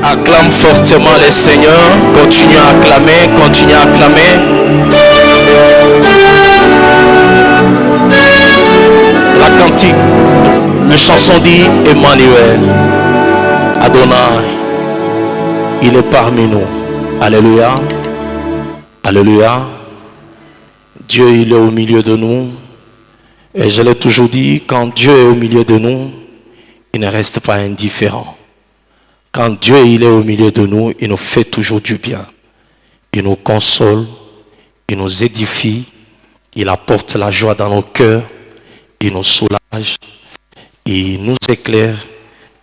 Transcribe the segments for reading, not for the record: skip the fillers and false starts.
Acclame fortement les seigneurs. Continue à acclamer, continue à acclamer. La cantique, une chanson dit Emmanuel. Adonai, il est parmi nous. Alléluia. Alléluia. Dieu, il est au milieu de nous. Et je l'ai toujours dit, quand Dieu est au milieu de nous, il ne reste pas indifférent. Quand Dieu il est au milieu de nous, il nous fait toujours du bien. Il nous console, il nous édifie, il apporte la joie dans nos cœurs, il nous soulage, il nous éclaire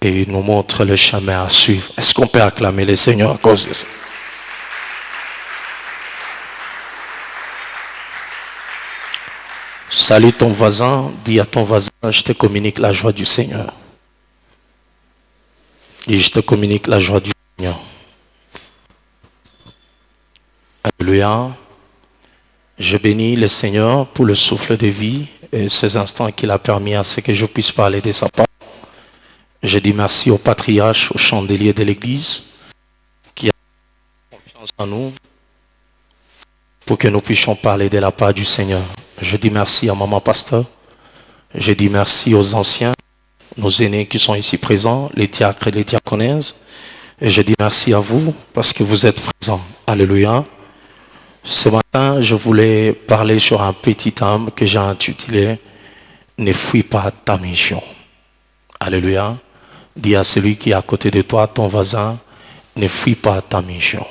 et il nous montre le chemin à suivre. Est-ce qu'on peut acclamer le Seigneur à cause de ça? Salue ton voisin, dis à ton voisin, je te communique la joie du Seigneur. Et je te communique la joie du Seigneur. Alléluia. Je bénis le Seigneur pour le souffle de vie et ces instants qu'il a permis à ce que je puisse parler de sa part. Je dis merci au patriarche, au chandelier de l'Église qui a confiance en nous pour que nous puissions parler de la part du Seigneur. Je dis merci à maman pasteur. Je dis merci aux anciens, nos aînés qui sont ici présents, les diacres et les diaconesses. Et je dis merci à vous parce que vous êtes présents. Alléluia. Ce matin, je voulais parler sur un petit âme que j'ai intitulé « Ne fuis pas ta mission ». Alléluia. Dis à celui qui est à côté de toi, ton voisin, ne fuis pas ta mission.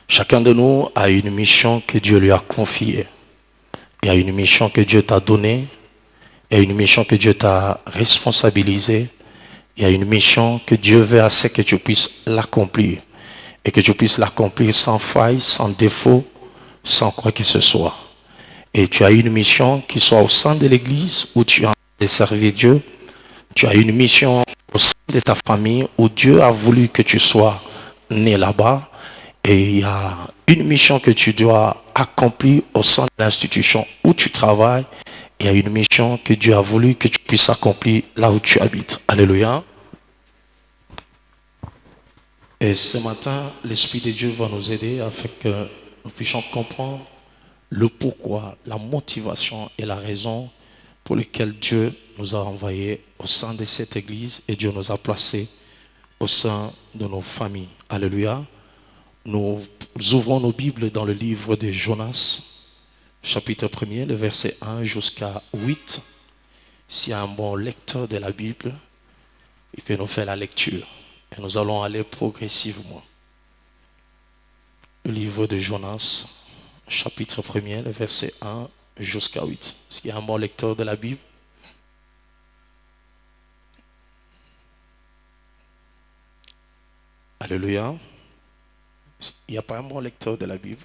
Chacun de nous a une mission que Dieu lui a confiée. Il y a une mission que Dieu t'a donnée. Il y a une mission que Dieu t'a responsabilisée. Il y a une mission que Dieu veut à ce que tu puisses l'accomplir. Et que tu puisses l'accomplir sans faille, sans défaut, sans quoi que ce soit. Et tu as une mission qui soit au sein de l'église où tu as de servir Dieu. Tu as une mission au sein de ta famille où Dieu a voulu que tu sois né là-bas. Et il y a une mission que tu dois accomplir au sein de l'institution où tu travailles. Il y a une mission que Dieu a voulu que tu puisses accomplir là où tu habites. Alléluia. Et ce matin, l'Esprit de Dieu va nous aider afin que nous puissions comprendre le pourquoi, la motivation et la raison pour lesquelles Dieu nous a envoyés au sein de cette église et Dieu nous a placés au sein de nos familles. Alléluia. Nous ouvrons nos Bibles dans le livre de Jonas, chapitre 1er, le verset 1 jusqu'à 8. S'il y a un bon lecteur de la Bible, il peut nous faire la lecture. Et nous allons aller progressivement. Le livre de Jonas, chapitre 1er, le verset 1 jusqu'à 8. S'il y a un bon lecteur de la Bible, alléluia. Il n'y a pas un bon lecteur de la Bible.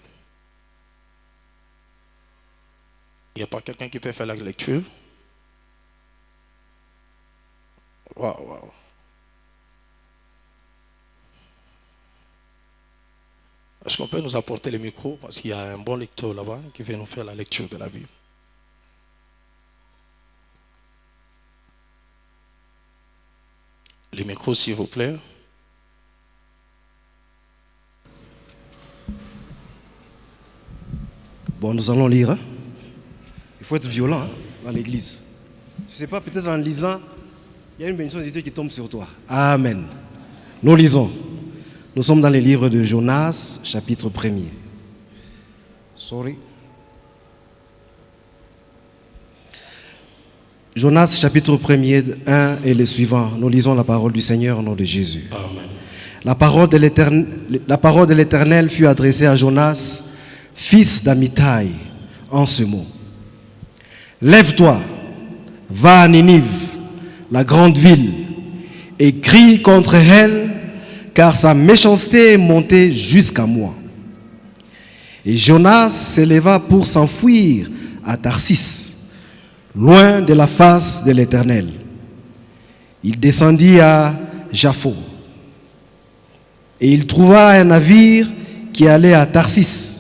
Il n'y a pas quelqu'un qui peut faire la lecture. Waouh. Est-ce qu'on peut nous apporter le micro? Parce qu'il y a un bon lecteur là-bas qui vient nous faire la lecture de la Bible. Le micro, s'il vous plaît. Bon, nous allons lire. Hein? Il faut être violent hein, dans l'église. Je ne sais pas, peut-être en lisant, il y a une bénédiction de Dieu qui tombe sur toi. Amen. Nous lisons. Nous sommes dans les livres de Jonas, chapitre 1er. Jonas, chapitre 1er, 1 et les suivants. Nous lisons la parole du Seigneur au nom de Jésus. Amen. La parole de l'Éternel fut adressée à Jonas, fils d'Amittai, en ce mot. Lève-toi, va à Ninive, la grande ville, et crie contre elle, car sa méchanceté est montée jusqu'à moi. Et Jonas s'éleva pour s'enfuir à Tarsis, loin de la face de l'Éternel. Il descendit à Jaffo, et il trouva un navire qui allait à Tarsis.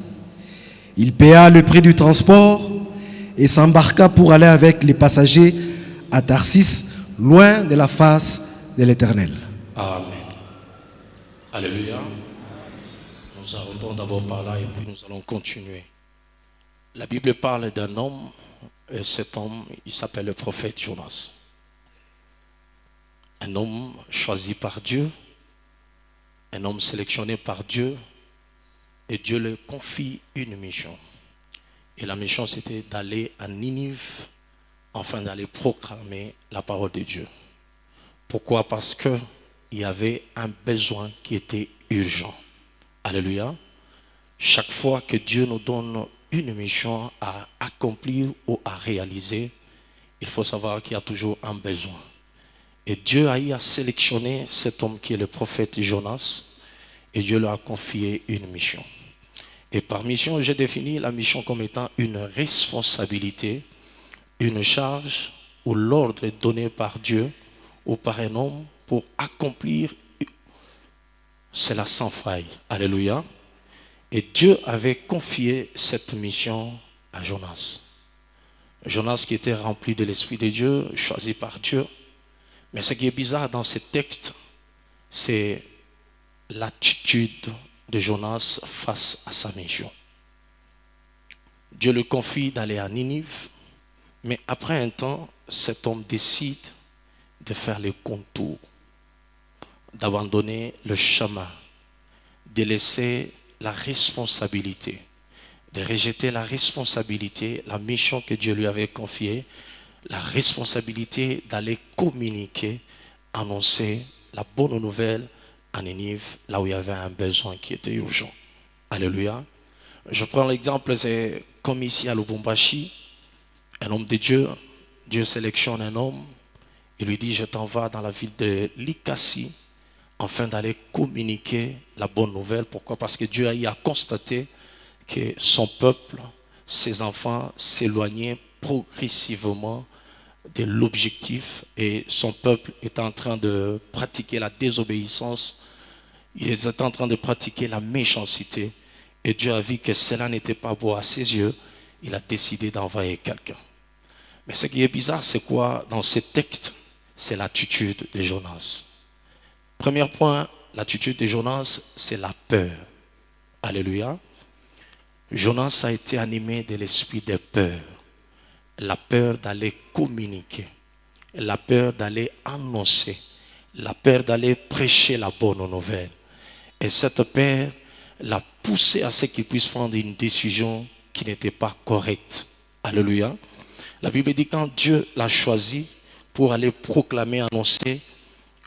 Il paya le prix du transport et s'embarqua pour aller avec les passagers à Tarsis, loin de la face de l'Éternel. Amen. Alléluia. Nous arrêtons d'abord par là et puis nous allons continuer. La Bible parle d'un homme, et cet homme, il s'appelle le prophète Jonas. Un homme choisi par Dieu, un homme sélectionné par Dieu, et Dieu lui confie une mission. Et la mission, c'était d'aller à Ninive, afin d'aller proclamer la parole de Dieu. Pourquoi? Parce qu'il y avait un besoin qui était urgent. Alléluia. Chaque fois que Dieu nous donne une mission à accomplir ou à réaliser, il faut savoir qu'il y a toujours un besoin. Et Dieu a eu à sélectionner cet homme qui est le prophète Jonas, et Dieu lui a confié une mission. Et par mission, j'ai défini la mission comme étant une responsabilité, une charge ou l'ordre donné par Dieu ou par un homme pour accomplir cela sans faille. Alléluia. Et Dieu avait confié cette mission à Jonas. Jonas qui était rempli de l'Esprit de Dieu, choisi par Dieu. Mais ce qui est bizarre dans ce texte, c'est l'attitude de Jonas face à sa mission. Dieu lui confie d'aller à Ninive, mais après un temps, cet homme décide de faire le contour, d'abandonner le chemin, de laisser la responsabilité, de rejeter la responsabilité, la mission que Dieu lui avait confiée, la responsabilité d'aller communiquer, annoncer la bonne nouvelle à Ninive, là où il y avait un besoin qui était urgent. Alléluia. Je prends l'exemple, c'est comme ici à Lubumbashi, un homme de Dieu, Dieu sélectionne un homme, il lui dit, je t'en vais dans la ville de Likasi, afin d'aller communiquer la bonne nouvelle. Pourquoi? Parce que Dieu a eu à constater que son peuple, ses enfants s'éloignaient progressivement de l'objectif et son peuple est en train de pratiquer la désobéissance, il est en train de pratiquer la méchanceté et Dieu a vu que cela n'était pas beau à ses yeux, il a décidé d'envoyer quelqu'un. Mais ce qui est bizarre, c'est quoi dans ce texte? C'est l'attitude de Jonas. Premier point, l'attitude de Jonas, c'est la peur. Alléluia. Jonas a été animé de l'esprit de peur. La peur d'aller communiquer, la peur d'aller annoncer, la peur d'aller prêcher la bonne nouvelle. Et cette peur l'a poussé à ce qu'il puisse prendre une décision qui n'était pas correcte. Alléluia. La Bible dit quand Dieu l'a choisi pour aller proclamer, annoncer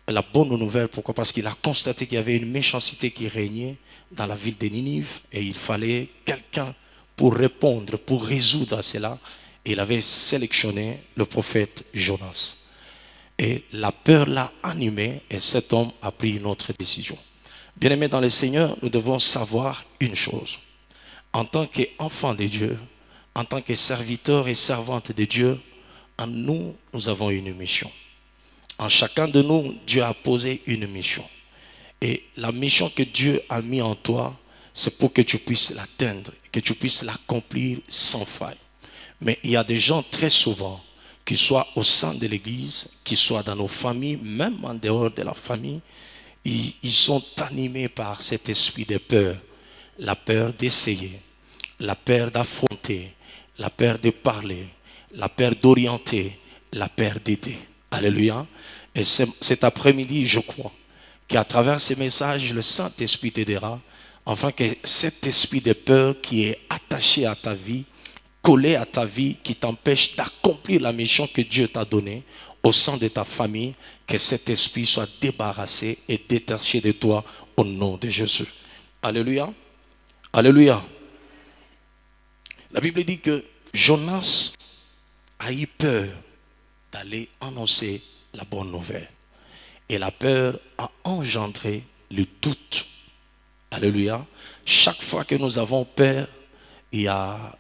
la bonne nouvelle. Pourquoi? Parce qu'il a constaté qu'il y avait une méchanceté qui régnait dans la ville de Ninive et il fallait quelqu'un pour répondre, pour résoudre cela. Et il avait sélectionné le prophète Jonas. Et la peur l'a animé et cet homme a pris une autre décision. Bien-aimés dans le Seigneur, nous devons savoir une chose. En tant qu'enfants de Dieu, en tant que serviteurs et servantes de Dieu, en nous, nous avons une mission. En chacun de nous, Dieu a posé une mission. Et la mission que Dieu a mis en toi, c'est pour que tu puisses l'atteindre, que tu puisses l'accomplir sans faille. Mais il y a des gens très souvent, qu'ils soient au sein de l'église, qu'ils soient dans nos familles, même en dehors de la famille, ils sont animés par cet esprit de peur. La peur d'essayer, la peur d'affronter, la peur de parler, la peur d'orienter, la peur d'aider. Alléluia. Et cet après-midi, je crois qu'à travers ces messages, le Saint-Esprit t'aidera, afin que cet esprit de peur qui est attaché à ta vie, collé à ta vie, qui t'empêche d'accomplir la mission que Dieu t'a donnée au sein de ta famille, que cet esprit soit débarrassé et détaché de toi au nom de Jésus. Alléluia. Alléluia. La Bible dit que Jonas a eu peur d'aller annoncer la bonne nouvelle. Et la peur a engendré le doute. Alléluia. Chaque fois que nous avons peur, il y a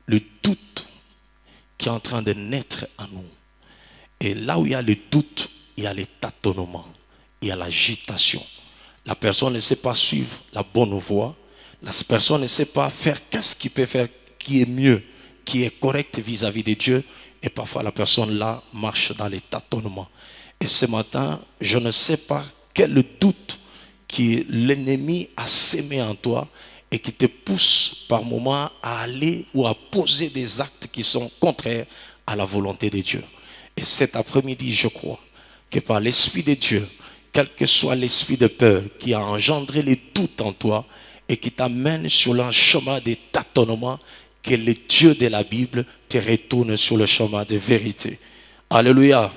le doute qui est en train de naître en nous. Et là où il y a le doute, il y a les tâtonnements, il y a l'agitation. La personne ne sait pas suivre la bonne voie. La personne ne sait pas faire qu'est-ce qu'il peut faire qui est mieux, qui est correct vis-à-vis de Dieu. Et parfois la personne là marche dans les tâtonnements. Et ce matin, je ne sais pas quel doute que l'ennemi a sémé en toi et qui te pousse par moments à aller ou à poser des actes qui sont contraires à la volonté de Dieu. Et cet après-midi, je crois que par l'Esprit de Dieu, quel que soit l'esprit de peur qui a engendré les doutes en toi et qui t'amène sur le chemin des tâtonnements, que le Dieu de la Bible te retourne sur le chemin de vérité. Alléluia.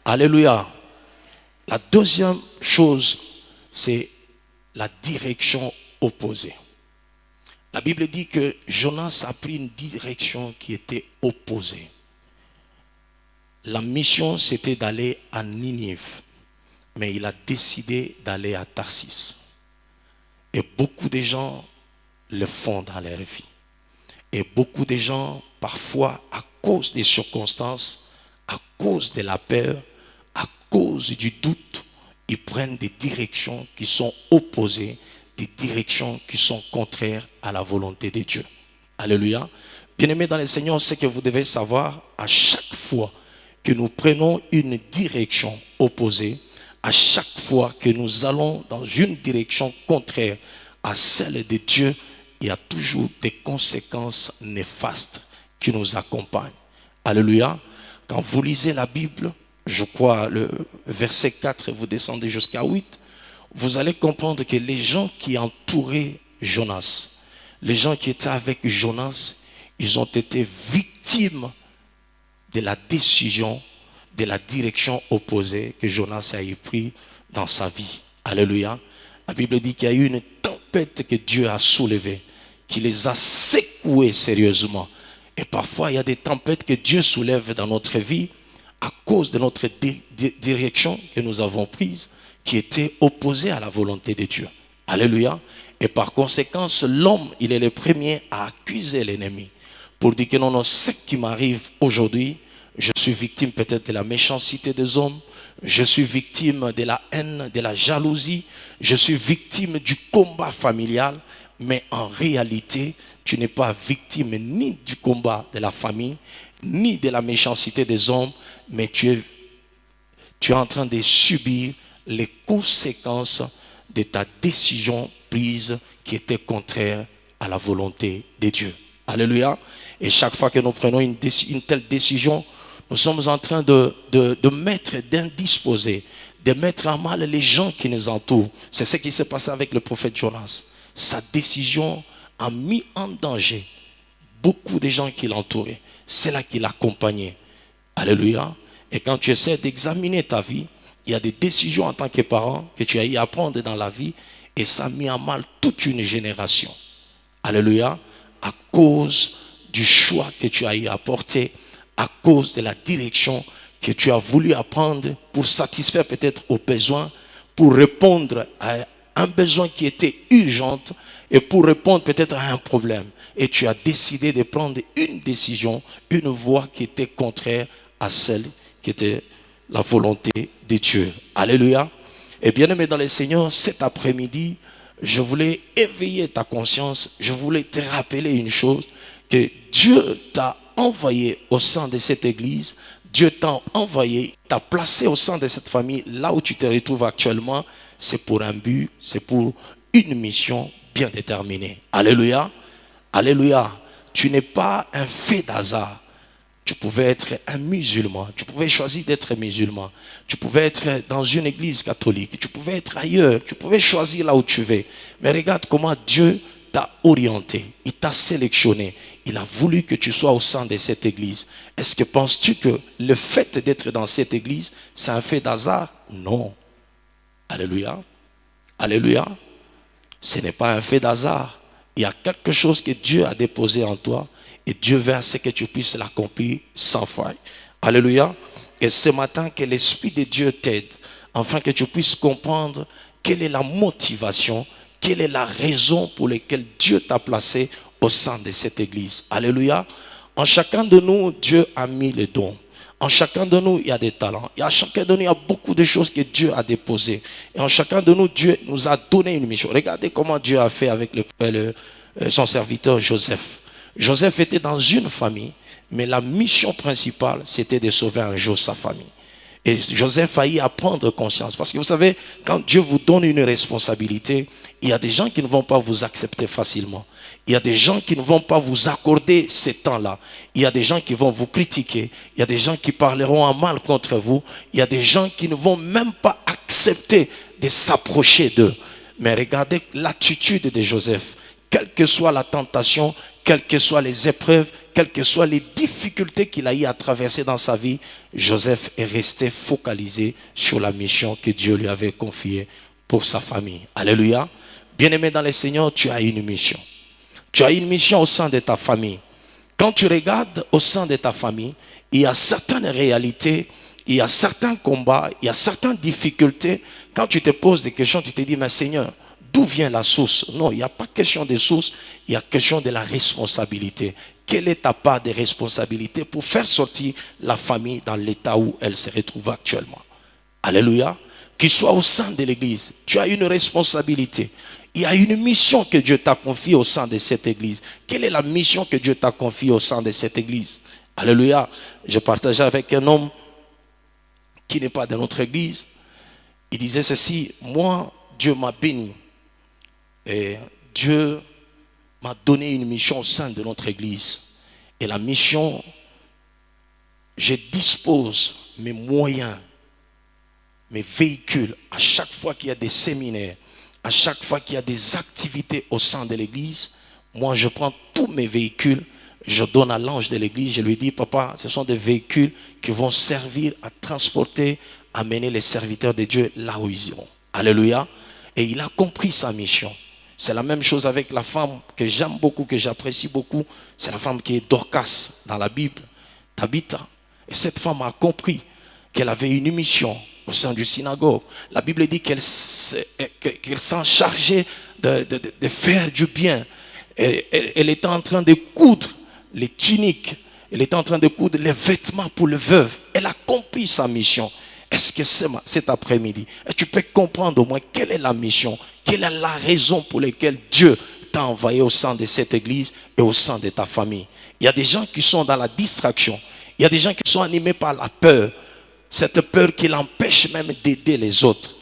Alléluia. La deuxième chose, c'est la direction opposée. La Bible dit que Jonas a pris une direction qui était opposée. La mission, c'était d'aller à Ninive, mais il a décidé d'aller à Tarsis. Et beaucoup de gens le font dans leur vie. Et beaucoup de gens, parfois, à cause des circonstances, à cause de la peur, à cause du doute, ils prennent des directions qui sont opposées, des directions qui sont contraires à la volonté de Dieu. Alléluia. Bien-aimés dans le Seigneur, ce que vous devez savoir, à chaque fois que nous prenons une direction opposée, à chaque fois que nous allons dans une direction contraire à celle de Dieu, il y a toujours des conséquences néfastes qui nous accompagnent. Alléluia. Quand vous lisez la Bible, je crois le verset 4, vous descendez jusqu'à 8, vous allez comprendre que les gens qui entouraient Jonas, les gens qui étaient avec Jonas, ils ont été victimes de la décision, de la direction opposée que Jonas a pris dans sa vie. Alléluia. La Bible dit qu'il y a eu une tempête que Dieu a soulevée, qui les a secoués sérieusement. Et parfois, il y a des tempêtes que Dieu soulève dans notre vie à cause de notre direction que nous avons prise, qui était opposée à la volonté de Dieu. Alléluia. Et par conséquent, l'homme, il est le premier à accuser l'ennemi pour dire que non, non, ce qui m'arrive aujourd'hui, je suis victime peut-être de la méchanceté des hommes, je suis victime de la haine, de la jalousie, je suis victime du combat familial, mais en réalité, tu n'es pas victime ni du combat de la famille, ni de la méchanceté des hommes, mais tu es en train de subir les conséquences de ta décision prise qui était contraire à la volonté de Dieu. Alléluia. Et chaque fois que nous prenons une telle décision, nous sommes en train de mettre, d'indisposer, de mettre à mal les gens qui nous entourent. C'est ce qui s'est passé avec le prophète Jonas. Sa décision a mis en danger beaucoup de gens qui l'entouraient. C'est là qu'il l'accompagnait. Alléluia. Et quand tu essaies d'examiner ta vie, il y a des décisions en tant que parent que tu as eu à prendre dans la vie et ça a mis à mal toute une génération. Alléluia. À cause du choix que tu as eu à porter, à cause de la direction que tu as voulu apprendre pour satisfaire peut-être aux besoins, pour répondre à un besoin qui était urgent et pour répondre peut-être à un problème. Et tu as décidé de prendre une décision, une voie qui était contraire à celle qui était la volonté de Dieu. Alléluia. Et bien aimé dans le Seigneur, cet après-midi, je voulais éveiller ta conscience, je voulais te rappeler une chose, que Dieu t'a envoyé au sein de cette église, Dieu t'a envoyé, t'a placé au sein de cette famille, là où tu te retrouves actuellement, c'est pour un but, c'est pour une mission bien déterminée. Alléluia. Alléluia. Tu n'es pas un fait d'hasard. Tu pouvais être un musulman, tu pouvais choisir d'être musulman, tu pouvais être dans une église catholique, tu pouvais être ailleurs, tu pouvais choisir là où tu veux. Mais regarde comment Dieu t'a orienté, il t'a sélectionné, il a voulu que tu sois au sein de cette église. Est-ce que penses-tu que le fait d'être dans cette église, c'est un fait d'hasard? Non. Alléluia. Alléluia. Ce n'est pas un fait d'hasard. Il y a quelque chose que Dieu a déposé en toi et Dieu veut à ce que tu puisses l'accomplir sans faille. Alléluia. Et ce matin, que l'Esprit de Dieu t'aide afin que tu puisses comprendre quelle est la motivation, quelle est la raison pour laquelle Dieu t'a placé au sein de cette église. Alléluia. En chacun de nous, Dieu a mis les dons. En chacun de nous, il y a des talents. Et en chacun de nous, il y a beaucoup de choses que Dieu a déposées. Et en chacun de nous, Dieu nous a donné une mission. Regardez comment Dieu a fait avec son serviteur Joseph. Joseph était dans une famille, mais la mission principale, c'était de sauver un jour sa famille. Et Joseph a eu à prendre conscience. Parce que vous savez, quand Dieu vous donne une responsabilité, il y a des gens qui ne vont pas vous accepter facilement. Il y a des gens qui ne vont pas vous accorder ces temps-là. Il y a des gens qui vont vous critiquer. Il y a des gens qui parleront en mal contre vous. Il y a des gens qui ne vont même pas accepter de s'approcher d'eux. Mais regardez l'attitude de Joseph. Quelle que soit la tentation, quelles que soient les épreuves, quelles que soient les difficultés qu'il a eu à traverser dans sa vie, Joseph est resté focalisé sur la mission que Dieu lui avait confiée pour sa famille. Alléluia. Bien-aimé dans le Seigneur, tu as une mission. Tu as une mission au sein de ta famille. Quand tu regardes au sein de ta famille, il y a certaines réalités, il y a certains combats, il y a certaines difficultés. Quand tu te poses des questions, tu te dis, mais Seigneur, d'où vient la source? Non, il n'y a pas question de source, il y a question de la responsabilité. Quelle est ta part de responsabilité pour faire sortir la famille dans l'état où elle se retrouve actuellement? Alléluia. Qu'il soit au sein de l'église, tu as une responsabilité. Il y a une mission que Dieu t'a confiée au sein de cette église. Quelle est la mission que Dieu t'a confiée au sein de cette église? Alléluia. Je partageais avec un homme qui n'est pas de notre église. Il disait ceci: moi, Dieu m'a béni. Et Dieu m'a donné une mission au sein de notre église. Et la mission, je dispose mes moyens, mes véhicules, à chaque fois qu'il y a des séminaires, à chaque fois qu'il y a des activités au sein de l'église, moi je prends tous mes véhicules, je donne à l'ange de l'église, je lui dis, papa, ce sont des véhicules qui vont servir à transporter, à mener les serviteurs de Dieu là où ils iront. Alléluia. Et il a compris sa mission. C'est la même chose avec la femme que j'aime beaucoup, que j'apprécie beaucoup. C'est la femme qui est Dorcas dans la Bible, Tabitha. Et cette femme a compris qu'elle avait une mission au sein du synagogue. La Bible dit qu'elle s'en chargeait de faire du bien. Elle était en train de coudre les tuniques. Elle était en train de coudre les vêtements pour le veuve. Elle a compris sa mission. Est-ce que cet après-midi, tu peux comprendre au moins quelle est la mission, quelle est la raison pour laquelle Dieu t'a envoyé au sein de cette église et au sein de ta famille? Il y a des gens qui sont dans la distraction. Il y a des gens qui sont animés par la peur. Cette peur qui l'empêche même d'aider les autres.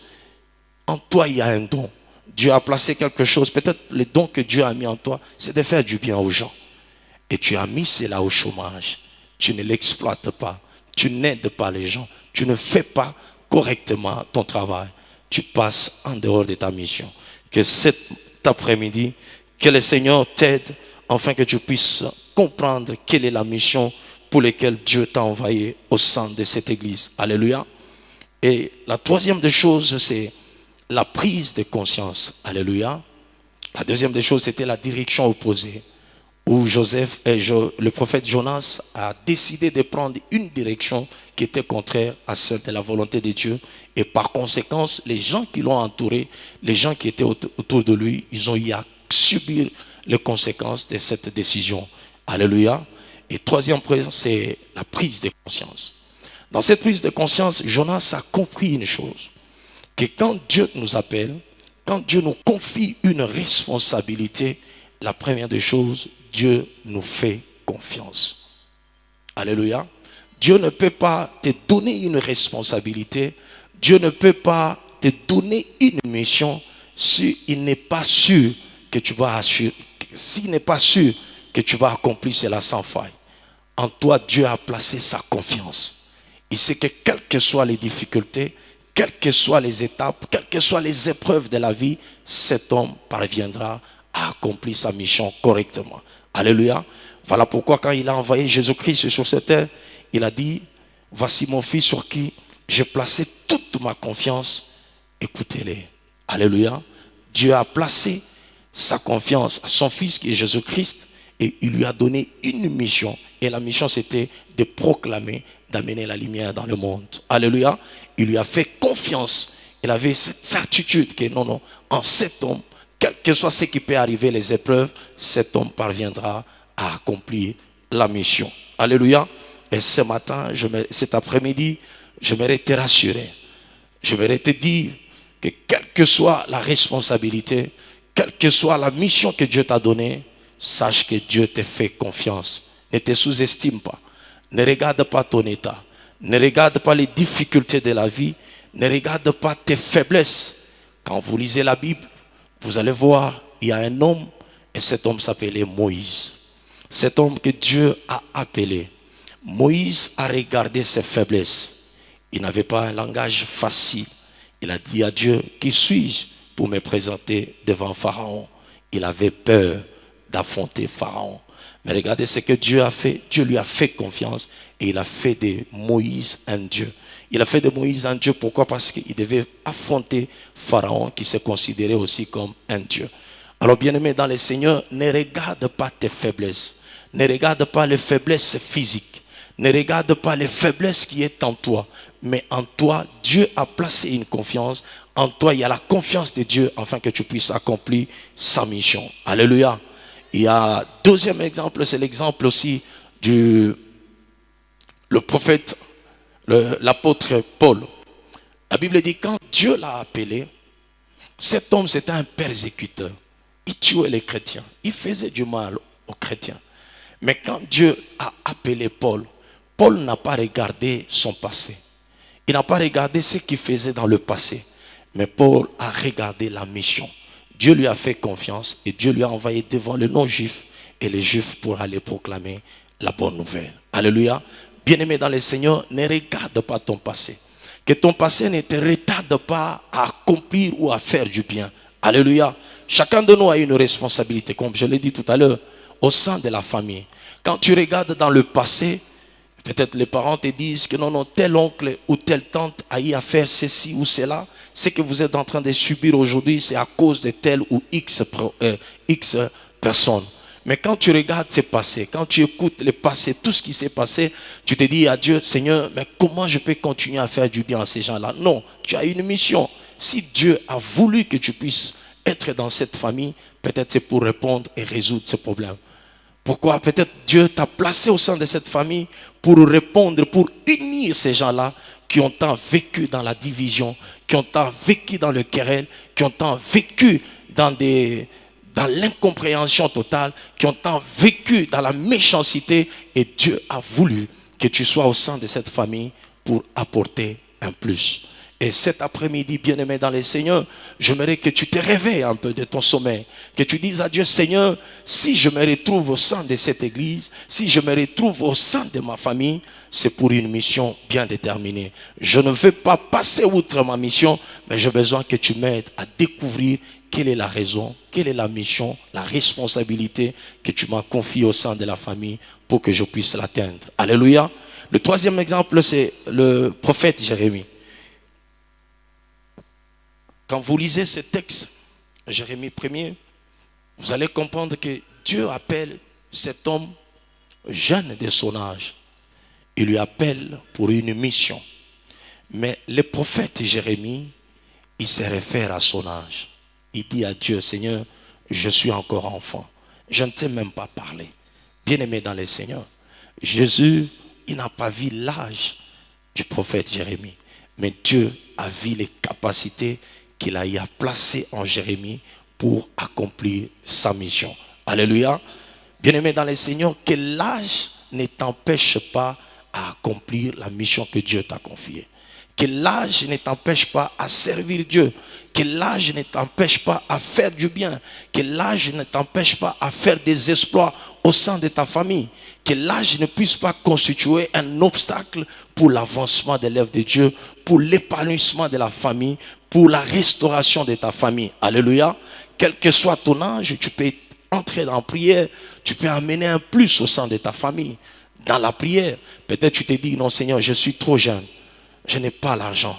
En toi, il y a un don. Dieu a placé quelque chose. Peut-être le don que Dieu a mis en toi, c'est de faire du bien aux gens. Et tu as mis cela au chômage. Tu ne l'exploites pas. Tu n'aides pas les gens. Tu ne fais pas correctement ton travail. Tu passes en dehors de ta mission. Que cet après-midi, que le Seigneur t'aide afin que tu puisses comprendre quelle est la mission pour laquelle Dieu t'a envoyé au sein de cette église. Alléluia. Et la troisième des choses, c'est la prise de conscience. Alléluia. La deuxième des choses, c'était la direction opposée, où le prophète Jonas a décidé de prendre une direction qui était contraire à celle de la volonté de Dieu. Et par conséquent, les gens qui l'ont entouré, les gens qui étaient autour de lui, ils ont eu à subir les conséquences de cette décision. Alléluia. Et troisième point, c'est la prise de conscience. Dans cette prise de conscience, Jonas a compris une chose, que quand Dieu nous appelle, quand Dieu nous confie une responsabilité, la première des choses, Dieu nous fait confiance. Alléluia. Dieu ne peut pas te donner une responsabilité. Dieu ne peut pas te donner une mission s'il n'est pas sûr que tu vas assurer, s'il n'est pas sûr que tu vas accomplir cela sans faille. En toi, Dieu a placé sa confiance. Il sait que quelles que soient les difficultés, quelles que soient les étapes, quelles que soient les épreuves de la vie, cet homme parviendra à accomplir sa mission correctement. Alléluia. Voilà pourquoi quand il a envoyé Jésus-Christ sur cette terre, il a dit, voici mon fils sur qui j'ai placé toute ma confiance, écoutez-les. Alléluia. Dieu a placé sa confiance à son fils qui est Jésus-Christ et il lui a donné une mission. Et la mission c'était de proclamer, d'amener la lumière dans le monde. Alléluia. Il lui a fait confiance. Il avait cette certitude que non, en cet homme, quel que soit ce qui peut arriver, les épreuves, cet homme parviendra à accomplir la mission. Alléluia. Et ce matin, cet après-midi, j'aimerais te rassurer. J'aimerais te dire que quelle que soit la responsabilité, quelle que soit la mission que Dieu t'a donnée, sache que Dieu te fait confiance. Ne te sous-estime pas. Ne regarde pas ton état. Ne regarde pas les difficultés de la vie. Ne regarde pas tes faiblesses. Quand vous lisez la Bible, vous allez voir, il y a un homme, et cet homme s'appelait Moïse. Cet homme que Dieu a appelé. Moïse a regardé ses faiblesses. Il n'avait pas un langage facile. Il a dit à Dieu, qui suis-je pour me présenter devant Pharaon? Il avait peur d'affronter Pharaon. Mais regardez ce que Dieu a fait. Dieu lui a fait confiance et il a fait de Moïse un Dieu. Il a fait de Moïse un Dieu. Pourquoi? Parce qu'il devait affronter Pharaon qui se considérait aussi comme un Dieu. Alors bien-aimé dans le Seigneur, ne regarde pas tes faiblesses. Ne regarde pas les faiblesses physiques. Ne regarde pas les faiblesses qui est en toi. Mais en toi, Dieu a placé une confiance. En toi, il y a la confiance de Dieu afin que tu puisses accomplir sa mission. Alléluia. Il y a deuxième exemple, c'est l'exemple aussi le prophète, l'apôtre Paul. La Bible dit quand Dieu l'a appelé, cet homme c'était un persécuteur. Il tuait les chrétiens. Il faisait du mal aux chrétiens. Mais quand Dieu a appelé Paul, Paul n'a pas regardé son passé. Il n'a pas regardé ce qu'il faisait dans le passé. Mais Paul a regardé la mission. Dieu lui a fait confiance et Dieu lui a envoyé devant les non-juifs et les juifs pour aller proclamer la bonne nouvelle. Alléluia. Bien-aimé dans le Seigneur, ne regarde pas ton passé. Que ton passé ne te retarde pas à accomplir ou à faire du bien. Alléluia. Chacun de nous a une responsabilité, comme je l'ai dit tout à l'heure, au sein de la famille. Quand tu regardes dans le passé, peut-être les parents te disent que non, tel oncle ou telle tante a eu à faire ceci ou cela. Ce que vous êtes en train de subir aujourd'hui, c'est à cause de telle ou X personnes. Mais quand tu regardes ce passé, quand tu écoutes le passé, tout ce qui s'est passé, tu te dis à Dieu, Seigneur, mais comment je peux continuer à faire du bien à ces gens-là? Non, tu as une mission. Si Dieu a voulu que tu puisses être dans cette famille, peut-être c'est pour répondre et résoudre ces problèmes. Pourquoi? Peut-être Dieu t'a placé au sein de cette famille pour répondre, pour unir ces gens-là qui ont tant vécu dans la division, qui ont tant vécu dans le querelle, qui ont tant vécu dans l'incompréhension totale, qui ont tant vécu dans la méchanceté. Et Dieu a voulu que tu sois au sein de cette famille pour apporter un plus. Et cet après-midi, bien-aimé dans le Seigneur, j'aimerais que tu te réveilles un peu de ton sommeil. Que tu dises à Dieu, Seigneur, si je me retrouve au sein de cette église, si je me retrouve au sein de ma famille, c'est pour une mission bien déterminée. Je ne veux pas passer outre ma mission, mais j'ai besoin que tu m'aides à découvrir quelle est la raison, quelle est la mission, la responsabilité que tu m'as confiée au sein de la famille pour que je puisse l'atteindre. Alléluia. Le troisième exemple, c'est le prophète Jérémie. Quand vous lisez ce texte, Jérémie 1er, vous allez comprendre que Dieu appelle cet homme jeune de son âge. Il lui appelle pour une mission. Mais le prophète Jérémie, il se réfère à son âge. Il dit à Dieu, Seigneur, je suis encore enfant. Je ne sais même pas parler. Bien-aimé dans le Seigneur, Jésus, il n'a pas vu l'âge du prophète Jérémie. Mais Dieu a vu les capacités qu'il a placé en Jérémie pour accomplir sa mission. Alléluia. Bien-aimé dans le Seigneur, que l'âge ne t'empêche pas à accomplir la mission que Dieu t'a confiée. Que l'âge ne t'empêche pas à servir Dieu. Que l'âge ne t'empêche pas à faire du bien. Que l'âge ne t'empêche pas à faire des exploits au sein de ta famille. Que l'âge ne puisse pas constituer un obstacle pour l'avancement de l'œuvre de Dieu, pour l'épanouissement de la famille, pour la restauration de ta famille. Alléluia. Quel que soit ton âge, tu peux entrer dans la prière, tu peux amener un plus au sein de ta famille. Dans la prière, peut-être tu te dis, non Seigneur, je suis trop jeune. Je n'ai pas l'argent.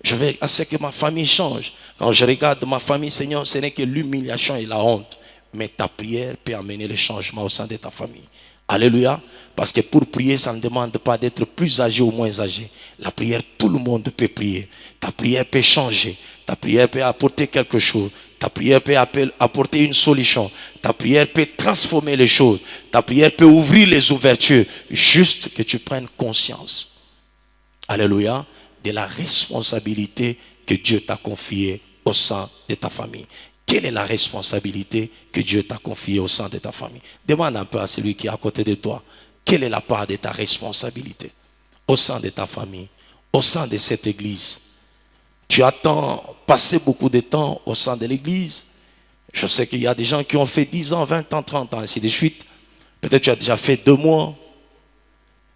Je veux à ce que ma famille change. Quand je regarde ma famille, Seigneur, ce n'est que l'humiliation et la honte. Mais ta prière peut amener le changement au sein de ta famille. Alléluia. Parce que pour prier, ça ne demande pas d'être plus âgé ou moins âgé. La prière, tout le monde peut prier. Ta prière peut changer. Ta prière peut apporter quelque chose. Ta prière peut apporter une solution. Ta prière peut transformer les choses. Ta prière peut ouvrir les ouvertures. Juste que tu prennes conscience. Alléluia, de la responsabilité que Dieu t'a confiée au sein de ta famille. Quelle est la responsabilité que Dieu t'a confiée au sein de ta famille? Demande un peu à celui qui est à côté de toi. Quelle est la part de ta responsabilité? au sein de ta famille, au sein de cette église. Tu as passé beaucoup de temps au sein de l'église. Je sais qu'il y a des gens qui ont fait 10 ans, 20 ans, 30 ans, ainsi de suite. Peut-être tu as déjà fait 2 mois.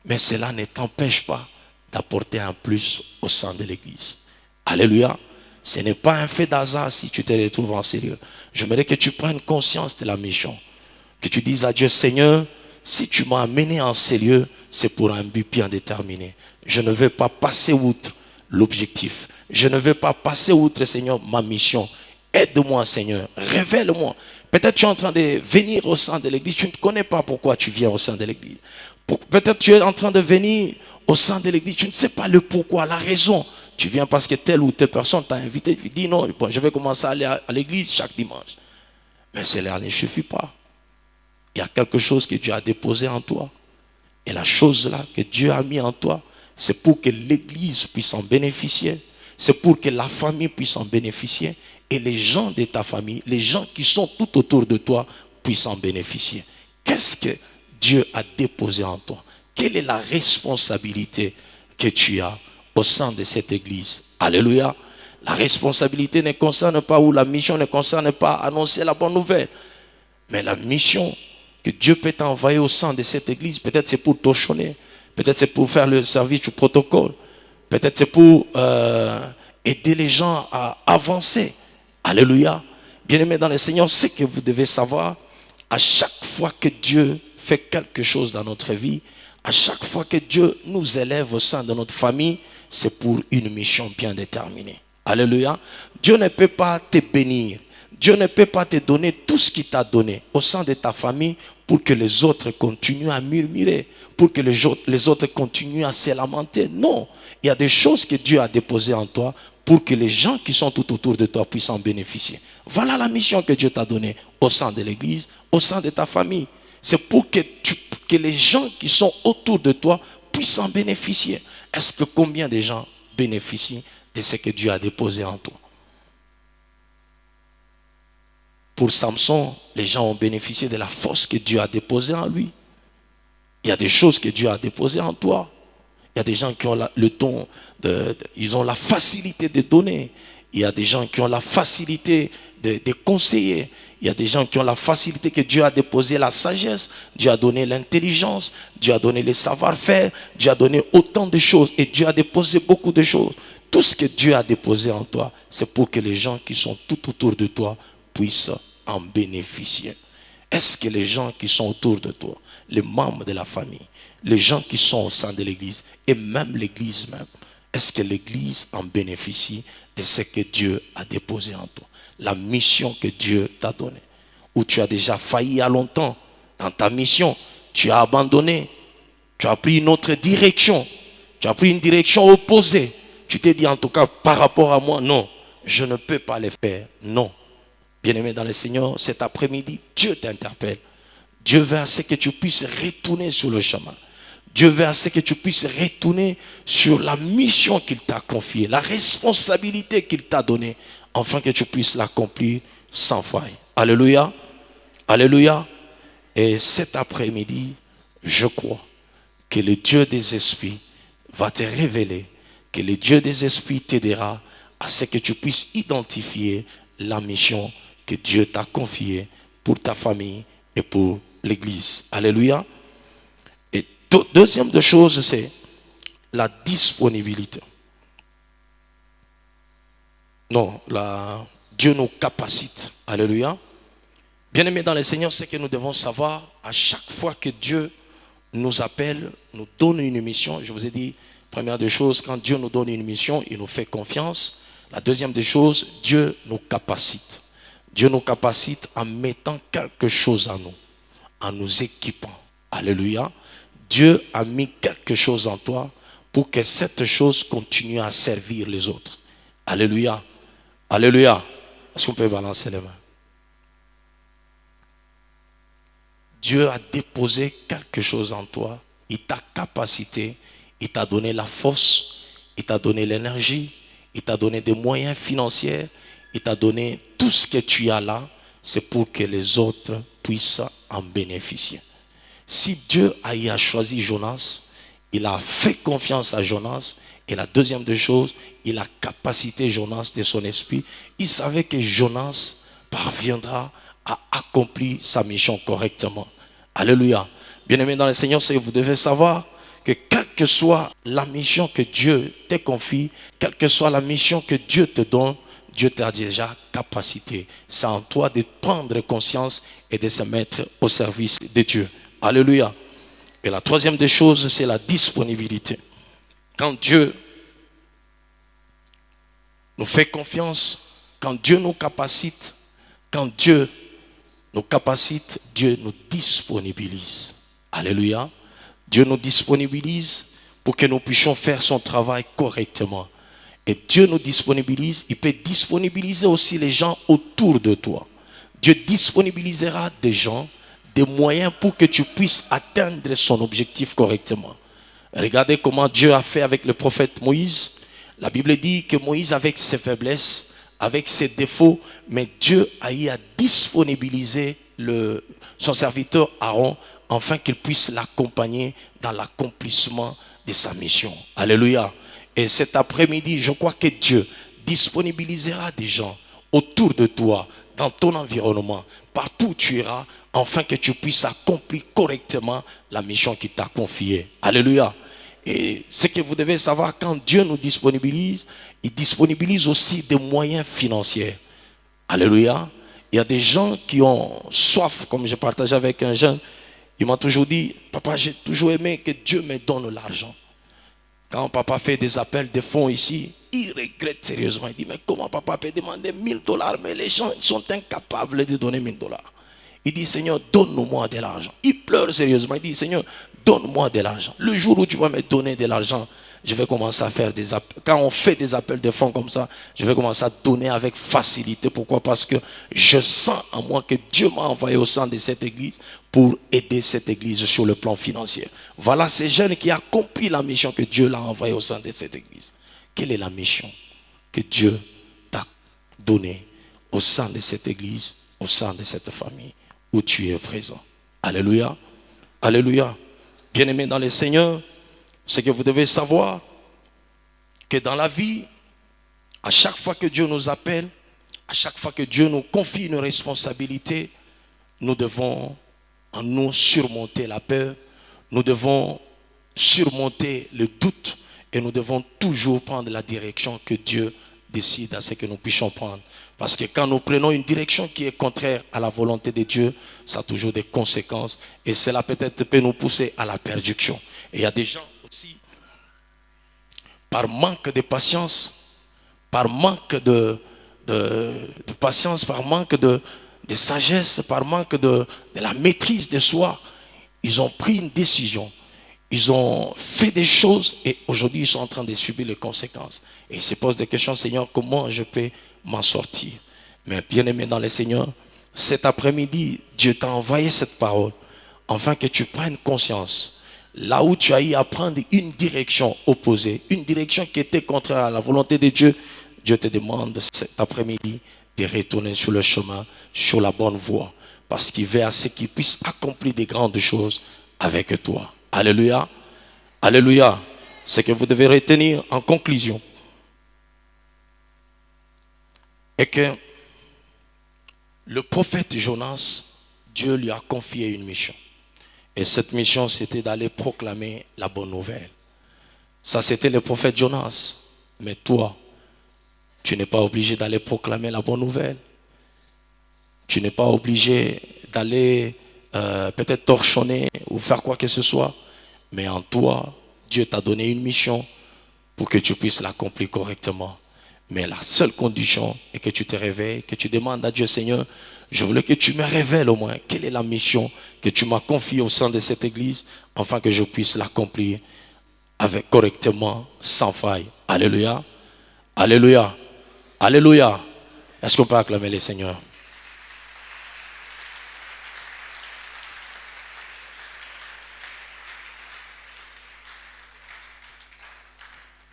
Mais cela ne t'empêche pas d'apporter un plus au sein de l'église. Alléluia. Ce n'est pas un fait d'hasard si tu te retrouves en sérieux. J'aimerais que tu prennes conscience de la mission. Que tu dises à Dieu, Seigneur, si tu m'as amené en sérieux, c'est pour un but bien déterminé. Je ne veux pas passer outre l'objectif. Je ne veux pas passer outre, Seigneur, ma mission. Aide-moi, Seigneur. Révèle-moi. Peut-être tu es en train de venir au sein de l'église. Tu ne connais pas pourquoi tu viens au sein de l'église. Peut-être tu es en train de venir au sein de l'église. Tu ne sais pas le pourquoi, la raison. Tu viens parce que telle ou telle personne t'a invité. Tu dis non, je vais commencer à aller à l'église chaque dimanche. Mais cela ne suffit pas. Il y a quelque chose que Dieu a déposé en toi. Et la chose là que Dieu a mis en toi, c'est pour que l'église puisse en bénéficier. C'est pour que la famille puisse en bénéficier. Et les gens de ta famille, les gens qui sont tout autour de toi, puissent en bénéficier. Qu'est-ce que Dieu a déposé en toi? Quelle est la responsabilité que tu as au sein de cette église? Alléluia. La responsabilité ne concerne pas, ou la mission ne concerne pas annoncer la bonne nouvelle. Mais la mission que Dieu peut t'envoyer au sein de cette église, peut-être c'est pour t'auchonner, peut-être c'est pour faire le service du protocole, peut-être c'est pour aider les gens à avancer. Alléluia. Bien-aimés dans le Seigneur, c'est que vous devez savoir, à chaque fois que Dieu fait quelque chose dans notre vie, à chaque fois que Dieu nous élève au sein de notre famille, c'est pour une mission bien déterminée. Alléluia. Dieu ne peut pas te bénir. Dieu ne peut pas te donner tout ce qu'il t'a donné au sein de ta famille pour que les autres continuent à murmurer, pour que les autres continuent à se lamenter. Non, il y a des choses que Dieu a déposées en toi pour que les gens qui sont tout autour de toi puissent en bénéficier. Voilà la mission que Dieu t'a donnée au sein de l'église, au sein de ta famille. C'est pour que les gens qui sont autour de toi puissent en bénéficier. Est-ce que combien de gens bénéficient de ce que Dieu a déposé en toi? Pour Samson, les gens ont bénéficié de la force que Dieu a déposée en lui. Il y a des choses que Dieu a déposées en toi. Il y a des gens qui ont le don, ils ont la facilité de donner. Il y a des gens qui ont la facilité de conseiller. Il y a des gens qui ont la facilité que Dieu a déposé la sagesse. Dieu a donné l'intelligence. Dieu a donné le savoir-faire. Dieu a donné autant de choses. Et Dieu a déposé beaucoup de choses. Tout ce que Dieu a déposé en toi, c'est pour que les gens qui sont tout autour de toi puissent en bénéficier. Est-ce que les gens qui sont autour de toi, les membres de la famille, les gens qui sont au sein de l'église, et même l'église même, est-ce que l'église en bénéficie de ce que Dieu a déposé en toi? La mission que Dieu t'a donnée. Ou tu as déjà failli il y a longtemps dans ta mission, tu as abandonné, tu as pris une autre direction, tu as pris une direction opposée. Tu t'es dit en tout cas par rapport à moi, non, je ne peux pas le faire, non. Bien-aimé dans le Seigneur, cet après-midi, Dieu t'interpelle. Dieu veut à ce que tu puisses retourner sur le chemin. Dieu veut à ce que tu puisses retourner sur la mission qu'il t'a confiée, la responsabilité qu'il t'a donnée, afin que tu puisses l'accomplir sans faille. Alléluia. Alléluia. Et cet après-midi, je crois que le Dieu des esprits va te révéler, que le Dieu des esprits t'aidera à ce que tu puisses identifier la mission que Dieu t'a confiée pour ta famille et pour l'église. Alléluia. Et deuxième chose, c'est la disponibilité. Non, Dieu nous capacite. Alléluia. Bien-aimés dans le Seigneur, c'est que nous devons savoir à chaque fois que Dieu nous appelle, nous donne une mission. Je vous ai dit, première des choses, quand Dieu nous donne une mission, il nous fait confiance. La deuxième des choses, Dieu nous capacite. Dieu nous capacite en mettant quelque chose en nous, en nous équipant. Alléluia. Dieu a mis quelque chose en toi pour que cette chose continue à servir les autres. Alléluia. Alléluia. Est-ce qu'on peut balancer les mains? Dieu a déposé quelque chose en toi. Il t'a capacité. Il t'a donné la force. Il t'a donné l'énergie. Il t'a donné des moyens financiers. Il t'a donné tout ce que tu as là. C'est pour que les autres puissent en bénéficier. Si Dieu a choisi Jonas, il a fait confiance à Jonas. Et la deuxième des choses, il a capacité Jonas de son esprit. Il savait que Jonas parviendra à accomplir sa mission correctement. Alléluia. Bien-aimés dans le Seigneur, c'est que vous devez savoir que quelle que soit la mission que Dieu te confie, quelle que soit la mission que Dieu te donne, Dieu t'a déjà capacité. C'est en toi de prendre conscience et de se mettre au service de Dieu. Alléluia. Et la troisième des choses, c'est la disponibilité. Quand Dieu nous fait confiance, quand Dieu nous capacite, quand Dieu nous capacite, Dieu nous disponibilise. Alléluia. Dieu nous disponibilise pour que nous puissions faire son travail correctement. Et Dieu nous disponibilise, il peut disponibiliser aussi les gens autour de toi. Dieu disponibilisera des gens, des moyens pour que tu puisses atteindre son objectif correctement. Regardez comment Dieu a fait avec le prophète Moïse. La Bible dit que Moïse, avec ses faiblesses, avec ses défauts, mais Dieu a eu à disponibiliser son serviteur Aaron afin qu'il puisse l'accompagner dans l'accomplissement de sa mission. Alléluia. Et cet après-midi, je crois que Dieu disponibilisera des gens autour de toi, dans ton environnement, partout où tu iras, afin que tu puisses accomplir correctement la mission qu'il t'a confiée. Alléluia. Et ce que vous devez savoir, quand Dieu nous disponibilise, il disponibilise aussi des moyens financiers. Alléluia. Il y a des gens qui ont soif, comme je partageais avec un jeune. Il m'a toujours dit, papa, j'ai toujours aimé que Dieu me donne l'argent. Quand papa fait des appels de fonds ici, il regrette sérieusement. Il dit, mais comment papa peut demander $1000, mais les gens sont incapables de donner $1000. Il dit, Seigneur, donne-moi de l'argent. Il pleure sérieusement. Il dit, Seigneur, donne-moi de l'argent. Le jour où tu vas me donner de l'argent, je vais commencer à faire des appels. Quand on fait des appels de fonds comme ça, je vais commencer à donner avec facilité. Pourquoi? Parce que je sens en moi que Dieu m'a envoyé au sein de cette église pour aider cette église sur le plan financier. Voilà ces jeunes qui ont accompli la mission que Dieu l'a envoyé au sein de cette église. Quelle est la mission que Dieu t'a donnée au sein de cette église, au sein de cette famille où tu es présent? Alléluia. Alléluia. Bien-aimés dans le Seigneur, c'est que vous devez savoir que dans la vie, à chaque fois que Dieu nous appelle, à chaque fois que Dieu nous confie une responsabilité, nous devons en nous surmonter la peur, nous devons surmonter le doute et nous devons toujours prendre la direction que Dieu décide à ce que nous puissions prendre. Parce que quand nous prenons une direction qui est contraire à la volonté de Dieu, ça a toujours des conséquences et cela peut-être peut nous pousser à la perdition. Et il y a des gens aussi, par manque de patience, par manque de patience, par manque de sagesse, par manque de la maîtrise de soi, ils ont pris une décision. Ils ont fait des choses et aujourd'hui ils sont en train de subir les conséquences. Et ils se posent des questions, Seigneur, comment je peux m'en sortir? Mais bien aimé dans le Seigneur, cet après-midi, Dieu t'a envoyé cette parole afin que tu prennes conscience. Là où tu as eu à prendre une direction opposée, une direction qui était contraire à la volonté de Dieu, Dieu te demande cet après-midi de retourner sur le chemin, sur la bonne voie. Parce qu'il veut à ce qu'il puisse accomplir des grandes choses avec toi. Alléluia. Alléluia. Ce que vous devez retenir en conclusion est que le prophète Jonas, Dieu lui a confié une mission. Et cette mission, c'était d'aller proclamer la bonne nouvelle. Ça, c'était le prophète Jonas. Mais toi, tu n'es pas obligé d'aller proclamer la bonne nouvelle. Tu n'es pas obligé d'aller peut-être torchonner ou faire quoi que ce soit. Mais en toi, Dieu t'a donné une mission pour que tu puisses l'accomplir correctement. Mais la seule condition est que tu te réveilles, que tu demandes à Dieu, Seigneur, je voulais que tu me révèles au moins quelle est la mission que tu m'as confiée au sein de cette église, afin que je puisse l'accomplir correctement, sans faille. Alléluia. Alléluia. Alléluia. Est-ce qu'on peut acclamer le Seigneur?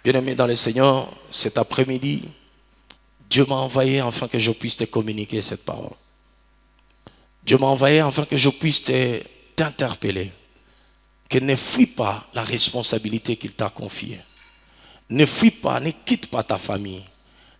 Bien-aimé dans le Seigneur, cet après-midi, Dieu m'a envoyé afin que je puisse te communiquer cette parole. Dieu m'a envoyé afin que je puisse t'interpeller. que ne fuis pas la responsabilité qu'il t'a confiée. Ne fuis pas, ne quitte pas ta famille.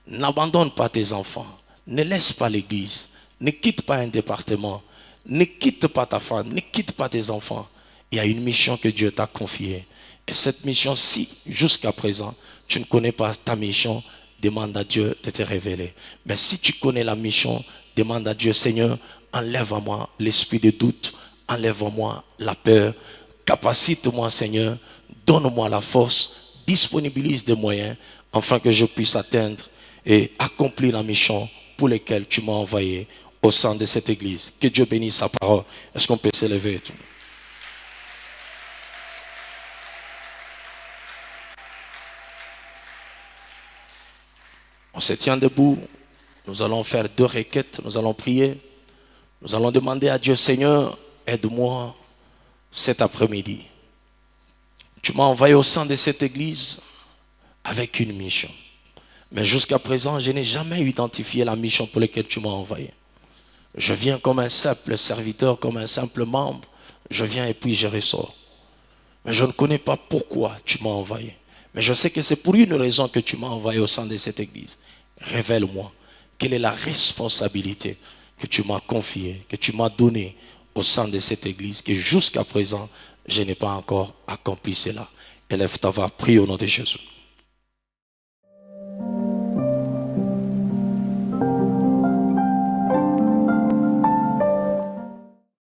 N'abandonne pas tes enfants. Ne laisse pas l'église. Ne quitte pas un département. Ne quitte pas ta femme. Ne quitte pas tes enfants. Il y a une mission que Dieu t'a confiée. Et cette mission, si jusqu'à présent, tu ne connais pas ta mission, demande à Dieu de te révéler. Mais si tu connais la mission, demande à Dieu, Seigneur, enlève à moi l'esprit de doute. Enlève à moi la peur. Capacite-moi, Seigneur. Donne-moi la force. Disponibilise des moyens afin que je puisse atteindre et accomplir la mission pour laquelle tu m'as envoyé au sein de cette église. Que Dieu bénisse sa parole. Est-ce qu'on peut s'élever? On se tient debout. Nous allons faire 2 requêtes. Nous allons prier. Nous allons demander à Dieu, Seigneur, aide-moi cet après-midi. Tu m'as envoyé au sein de cette église avec une mission. Mais jusqu'à présent, je n'ai jamais identifié la mission pour laquelle tu m'as envoyé. Je viens comme un simple serviteur, comme un simple membre. Je viens et puis je ressors. Mais je ne connais pas pourquoi tu m'as envoyé. Mais je sais que c'est pour une raison que tu m'as envoyé au sein de cette église. Révèle-moi quelle est la responsabilité que tu m'as confiée, que tu m'as donnée au sein de cette église, que jusqu'à présent, je n'ai pas encore accompli cela. Élève ta voix, prie au nom de Jésus.